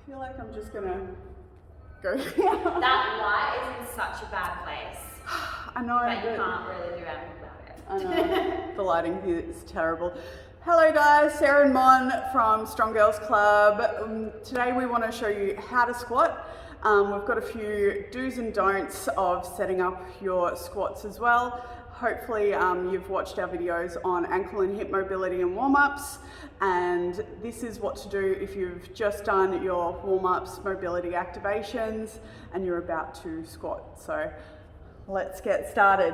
feel like I'm just gonna go. That light is in such a bad place. I know, but you can't really do anything about it. I know. The lighting here is terrible. Hello guys, Sarah and Mon from Strong Girls Club. Today we want to show you how to squat. We've got a few do's and don'ts of setting up your squats as well. Hopefully you've watched our videos on ankle and hip mobility and warm-ups, and this is what to do if you've just done your warm-ups, mobility activations, and you're about to squat. So let's get started.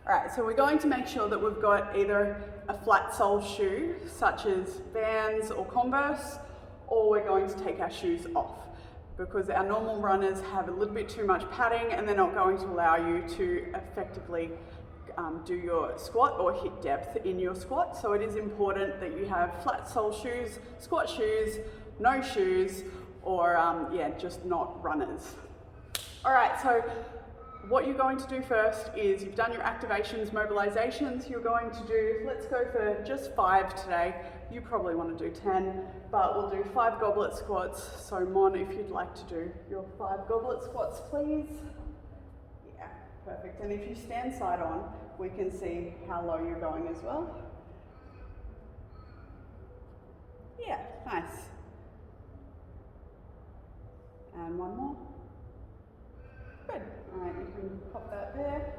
All right, so we're going to make sure that we've got either a flat sole shoe, such as Vans or Converse, or we're going to take our shoes off, because our normal runners have a little bit too much padding and they're not going to allow you to effectively do your squat or hit depth in your squat. So it is important that you have flat sole shoes, squat shoes, no shoes, or yeah, just not runners. All right, so what you're going to do first is you've done your activations, mobilizations. You're going to do, let's go for just 5 today. You probably want to do 10, but we'll do 5 goblet squats. So Mon, if you'd like to do your 5 goblet squats, please. Yeah, perfect. And if you stand side on, we can see how low you're going as well. Yeah, nice. And one more. Good. All right, you can pop that there.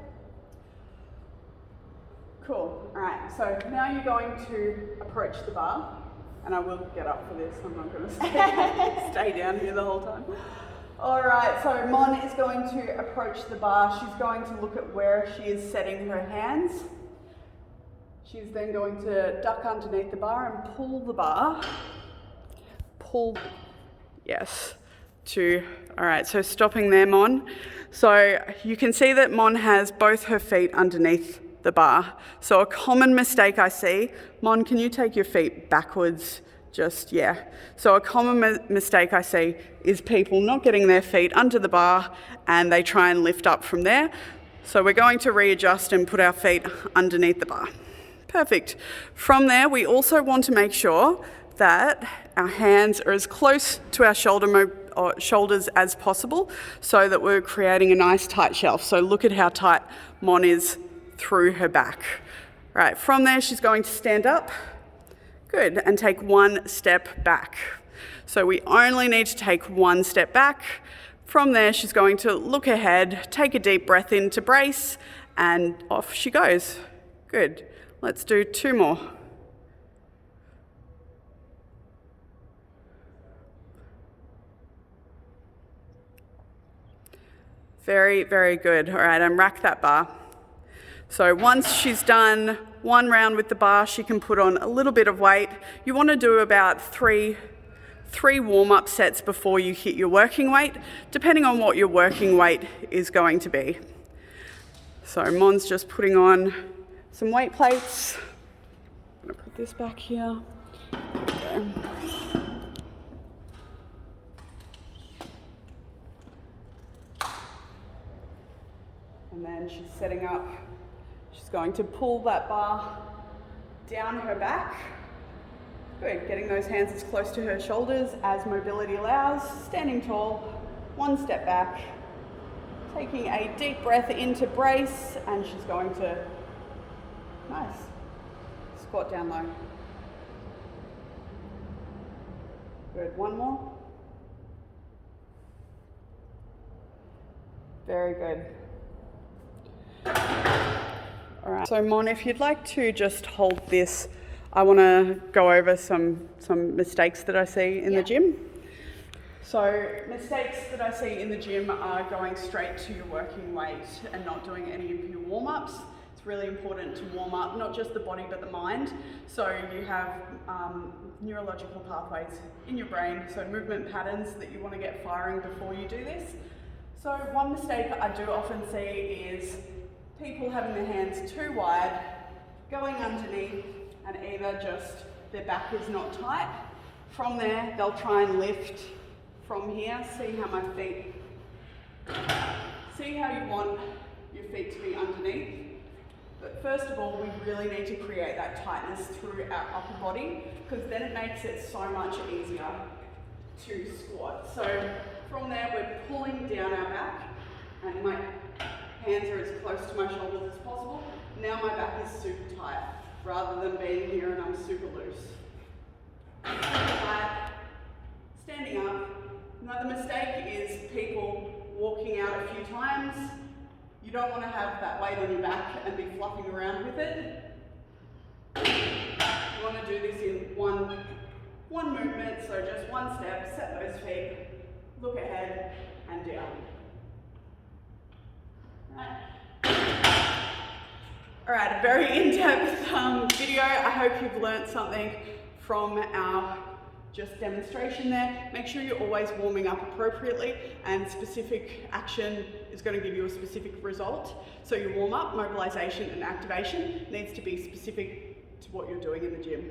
Cool. All right, so now you're going to approach the bar, and I will get up for this. I'm not going to stay down here the whole time. All right, so Mon is going to approach the bar. She's going to look at where she is setting her hands. She's then going to duck underneath the bar and pull the bar. Pull, yes. All right, so stopping there, Mon. So you can see that Mon has both her feet underneath the bar. So a common mistake I see, Mon, can you take your feet backwards? Just, yeah. So a common mistake I see is people not getting their feet under the bar and they try and lift up from there. So we're going to readjust and put our feet underneath the bar. Perfect. From there, we also want to make sure that our hands are as close to our shoulders as possible, so that we're creating a nice tight shelf. So look at how tight Mon is through her back. Right, from there she's going to stand up. Good, and take 1 step back. So we only need to take 1 step back. From there she's going to look ahead, take a deep breath in to brace, and off she goes. Good, let's do 2 more. Very, very good. All right, and rack that bar. So once she's done 1 round with the bar, she can put on a little bit of weight. You want to do about 3 warm-up sets before you hit your working weight, depending on what your working weight is going to be. So Mon's just putting on some weight plates. I'm going to put this back here. Okay. And then she's setting up. She's going to pull that bar down her back. Good, getting those hands as close to her shoulders as mobility allows. Standing tall, 1 step back. Taking a deep breath into brace, and she's going to, nice, squat down low. Good, 1 more. Very good. All right, so Mon, if you'd like to just hold this, I want to go over some mistakes that I see in the gym. So mistakes that I see in the gym are going straight to your working weight and not doing any of your warm-ups. It's really important to warm up, not just the body, but the mind. So you have neurological pathways in your brain, so movement patterns that you want to get firing before you do this. So one mistake I do often see is people having their hands too wide, going underneath, and either just their back is not tight. From there, they'll try and lift from here. See how my feet, see how you want your feet to be underneath. But first of all, we really need to create that tightness through our upper body, because then it makes it so much easier to squat. So from there, we're pulling down our back, and my hands are as close to my shoulders as possible. Now my back is super tight, rather than being here and I'm super loose. Super tight, standing up. Another mistake is people walking out a few times. You don't want to have that weight on your back and be fluffing around with it. You want to do this in one movement, so just one step, set those feet, look ahead and down. Alright, a very in-depth video. I hope you've learnt something from our just demonstration there. Make sure you're always warming up appropriately, and specific action is going to give you a specific result. So your warm-up, mobilization and activation needs to be specific to what you're doing in the gym.